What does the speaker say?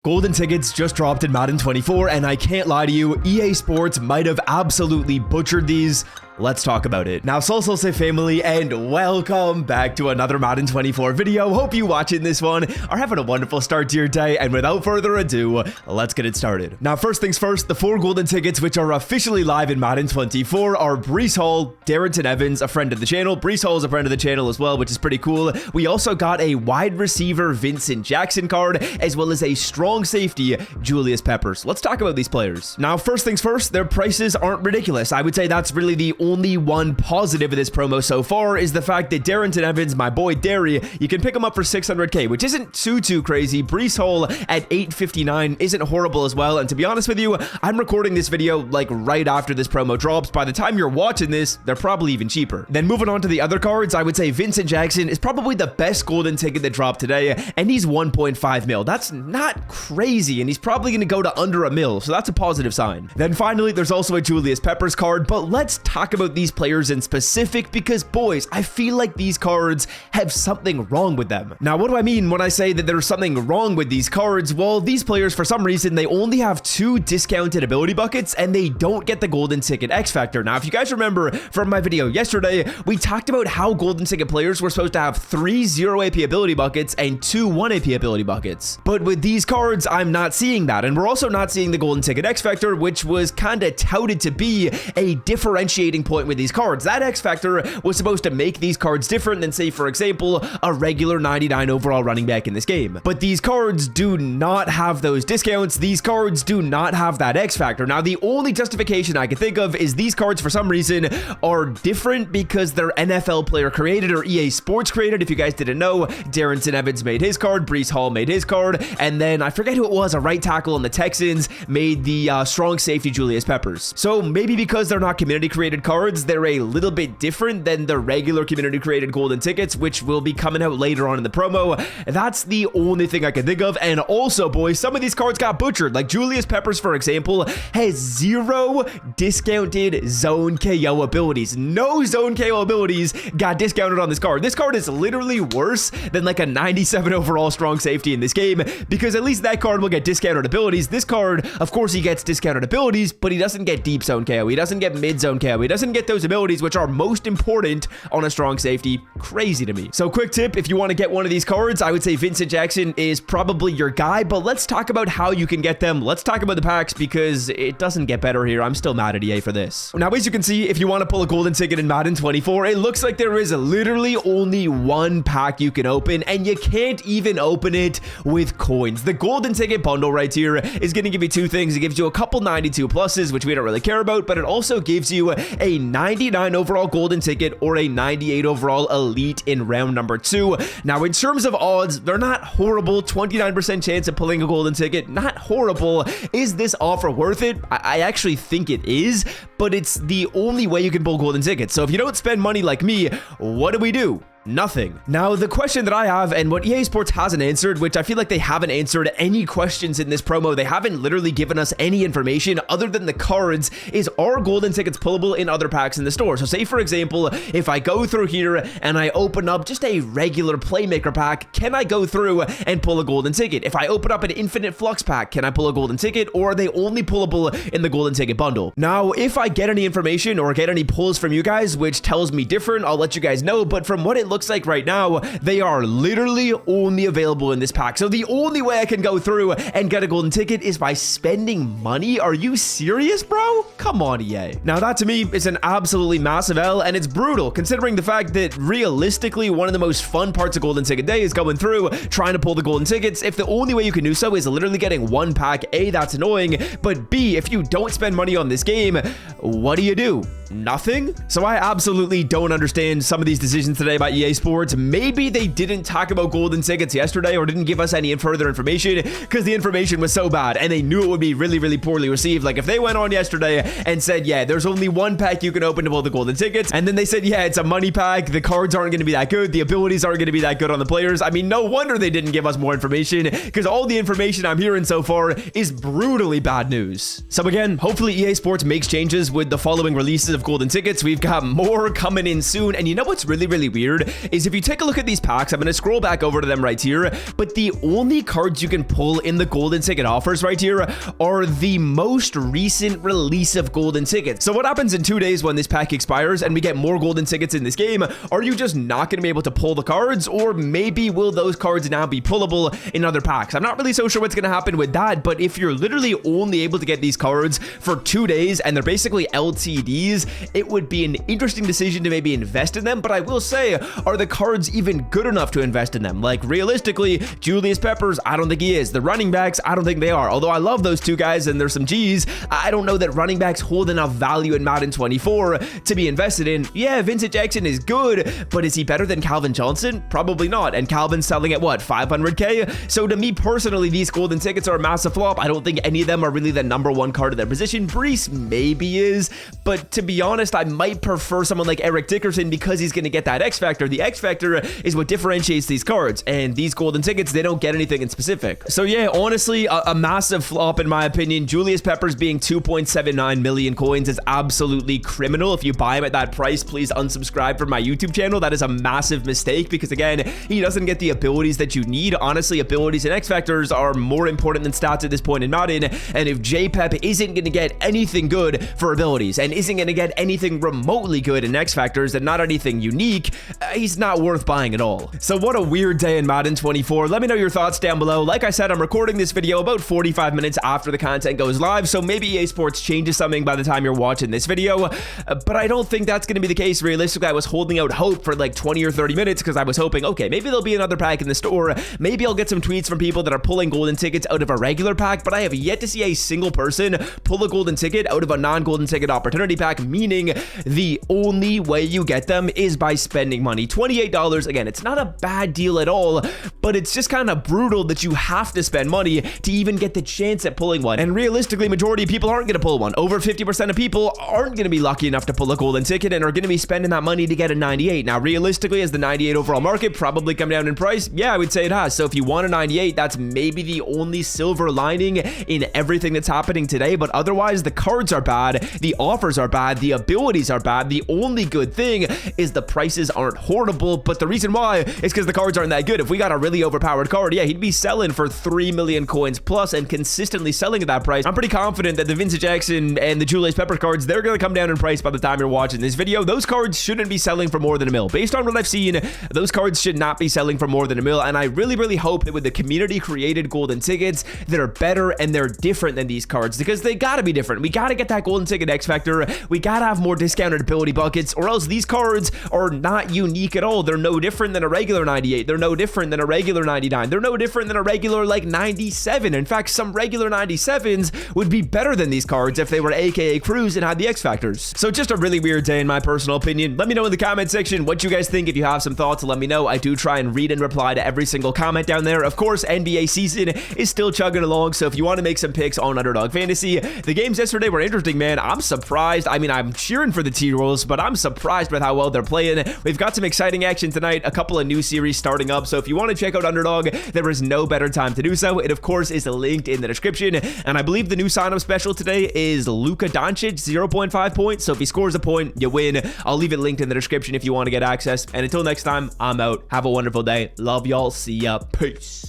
Golden tickets just dropped in Madden 24, and I can't lie to you, EA Sports might have absolutely butchered these. Let's talk about it. Now, say family, and welcome back to another Madden 24 video. Hope you watching this one are having a wonderful start to your day, and without further ado, let's get it started. Now, first things first, the 4 golden tickets which are officially live in Madden 24 are Breece Hall, Darrington Evans, a friend of the channel. Breece Hall is a friend of the channel as well, which is pretty cool. We also got a wide receiver Vincent Jackson card, as well as a strong safety Julius Peppers. Let's talk about these players. Now, first things first, their prices aren't ridiculous. I would say that's really the only one positive of this promo so far is the fact that Darrington Evans, my boy Derry, you can pick him up for 600k, which isn't too crazy. Breece Hall at 859 isn't horrible as well, and to be honest with you, I'm recording this video like right after this promo drops. By the time you're watching this, they're probably even cheaper. Then moving on to the other cards, I would say Vincent Jackson is probably the best golden ticket that dropped today, and he's 1.5 mil. That's not crazy, and he's probably going to go to under a mil, so that's a positive sign. Then finally, there's also a Julius Peppers card, but let's talk about these players in specific because, boys, I feel like these cards have something wrong with them. Now, what do I mean when I say that there's something wrong with these cards? Well, these players, for some reason, they only have 2 discounted ability buckets, and they don't get the golden ticket X Factor. Now, if you guys remember from my video yesterday, we talked about how golden ticket players were supposed to have 3 0 AP ability buckets and 2 1 AP ability buckets. But with these cards, I'm not seeing that, and we're also not seeing the golden ticket X Factor, which was kind of touted to be a differentiating point with these cards. That X Factor was supposed to make these cards different than, say, for example, a regular 99 overall running back in this game. But these cards do not have those discounts. These cards do not have that X Factor. Now, the only justification I can think of is these cards, for some reason, are different because they're NFL player created or EA Sports created. If you guys didn't know, Darrington Evans made his card, Breece Hall made his card, and then I forget who it was, a right tackle on the Texans made the strong safety Julius Peppers. So maybe because they're not community created cards, they're a little bit different than the regular community created golden tickets, which will be coming out later on in the promo. That's the only thing I can think of. And also, boys, some of these cards got butchered. Like Julius Peppers, for example, has 0 discounted zone KO abilities. No zone KO abilities got discounted on this card. This card is literally worse than like a 97 overall strong safety in this game, because at least that card will get discounted abilities. This card, of course, he gets discounted abilities, but he doesn't get deep zone KO. He doesn't get mid zone KO. He doesn't get those abilities which are most important on a strong safety. Crazy to me. So quick tip, if you want to get one of these cards, I would say Vincent Jackson is probably your guy, but let's talk about how you can get them. Let's talk about the packs because it doesn't get better here. I'm still mad at EA for this. Now, as you can see, if you want to pull a golden ticket in Madden 24, it looks like there is literally only one pack you can open, and you can't even open it with coins. The golden ticket bundle right here is going to give you 2 things. It gives you a couple 92 pluses, which we don't really care about, but it also gives you a 99 overall golden ticket or a 98 overall elite in round number 2. Now, in terms of odds, they're not horrible. 29% chance of pulling a golden ticket, not horrible. Is this offer worth it? I actually think it is, but it's the only way you can pull golden tickets. So if you don't spend money like me, what do? Nothing. Now, the question that I have, and what EA Sports hasn't answered, which I feel like they haven't answered any questions in this promo, they haven't literally given us any information other than the cards, is are golden tickets pullable in other packs in the store? So say, for example, if I go through here and I open up just a regular playmaker pack, can I go through and pull a golden ticket? If I open up an infinite flux pack, can I pull a golden ticket, or are they only pullable in the golden ticket bundle? Now, if I get any information or get any pulls from you guys, which tells me different, I'll let you guys know, but from what it looks like right now, they are literally only available in this pack. So the only way I can go through and get a golden ticket is by spending money. Are you serious, bro? Come on, EA. Now, that to me is an absolutely massive L, and it's brutal considering the fact that realistically, one of the most fun parts of golden ticket day is going through trying to pull the golden tickets. If the only way you can do so is literally getting one pack, A, that's annoying, but B, if you don't spend money on this game, what do? Nothing? So I absolutely don't understand some of these decisions today by EA Sports. Maybe they didn't talk about golden tickets yesterday or didn't give us any further information because the information was so bad and they knew it would be really poorly received. Like if they went on yesterday and said, yeah, there's only one pack you can open to pull the golden tickets, and then they said, yeah, it's a money pack, the cards aren't going to be that good, the abilities aren't going to be that good on the players. I mean, no wonder they didn't give us more information, because all the information I'm hearing so far is brutally bad news. So again, hopefully EA Sports makes changes with the following releases of golden tickets. We've got more coming in soon, and you know what's really weird is if you take a look at these packs, I'm going to scroll back over to them right here, but the only cards you can pull in the golden ticket offers right here are the most recent release of golden tickets. So what happens in 2 days when this pack expires and we get more golden tickets in this game? Are you just not going to be able to pull the cards, or maybe will those cards now be pullable in other packs? I'm not really so sure what's going to happen with that, but if you're literally only able to get these cards for 2 days and they're basically LTDs, it would be an interesting decision to maybe invest in them. But I will say, are the cards even good enough to invest in them? Like, realistically, Julius Peppers, I don't think he is. The running backs, I don't think they are. Although I love those two guys and there's some G's, I don't know that running backs hold enough value in Madden 24 to be invested in. Yeah, Vincent Jackson is good, but is he better than Calvin Johnson? Probably not. And Calvin's selling at what, 500K? So to me personally, these golden tickets are a massive flop. I don't think any of them are really the number one card of their position. Brees maybe is, but to be honest, I might prefer someone like Eric Dickerson because he's going to get that X factor. The X factor is what differentiates these cards, and these golden tickets, they don't get anything in specific. So yeah, honestly, a massive flop in my opinion. Julius Peppers being 2.79 million coins is absolutely criminal. If you buy him at that price, please unsubscribe from my YouTube channel. That is a massive mistake because again, he doesn't get the abilities that you need. Honestly, abilities and X factors are more important than stats at this point in Madden, and if JPEP isn't going to get anything good for abilities and isn't going to get anything remotely good in X factors and not anything unique, he's not worth buying at all. So what a weird day in Madden 24. Let me know your thoughts down below. Like I said, I'm recording this video about 45 minutes after the content goes live, so maybe EA Sports changes something by the time you're watching this video, but I don't think that's going to be the case. Realistically, I was holding out hope for like 20 or 30 minutes because I was hoping, okay, maybe there'll be another pack in the store. Maybe I'll get some tweets from people that are pulling golden tickets out of a regular pack, but I have yet to see a single person pull a golden ticket out of a non-golden ticket opportunity pack, meaning the only way you get them is by spending money. $28, again, it's not a bad deal at all, but it's just kind of brutal that you have to spend money to even get the chance at pulling one. And realistically, majority of people aren't going to pull one. Over 50% of people aren't going to be lucky enough to pull a golden ticket and are going to be spending that money to get a 98. Now, realistically, has the 98 overall market probably come down in price? Yeah, I would say it has. So if you want a 98, that's maybe the only silver lining in everything that's happening today, but otherwise the cards are bad, the offers are bad, the abilities are bad. The only good thing is the prices aren't horrible, but the reason why is because the cards aren't that good. If we got a really overpowered card, yeah, he'd be selling for 3 million coins plus and consistently selling at that price. I'm pretty confident that the Vincent Jackson and the Julius Peppers cards, they're going to come down in price by the time you're watching this video. Those cards shouldn't be selling for more than $1 million. Based on what I've seen, those cards should not be selling for more than $1 million, and I really hope that with the community created golden tickets that are better and they're different than these cards, because they gotta be different. We gotta get that golden ticket X factor. We gotta have more discounted ability buckets, or else these cards are not unique at all. They're no different than a regular 98. They're no different than a regular 99. They're no different than a regular like 97. In fact, some regular 97s would be better than these cards if they were AKA Cruz and had the X factors. So just a really weird day in my personal opinion. Let me know in the comment section what you guys think. If you have some thoughts, let me know. I do try and read and reply to every single comment down there. Of course, NBA season is still chugging along, so if you want to make some picks on Underdog Fantasy, the games yesterday were interesting, man. I'm surprised. I mean, I'm cheering for the T-Rolls, but I'm surprised with how well they're playing. We've got some exciting action tonight, a couple of new series starting up, so if you want to check out Underdog, there is no better time to do so. It, of course, is linked in the description, and I believe the new sign-up special today is Luka Doncic, 0.5 points, so if he scores a point, you win. I'll leave it linked in the description if you want to get access, and until next time, I'm out. Have a wonderful day. Love y'all. See ya. Peace.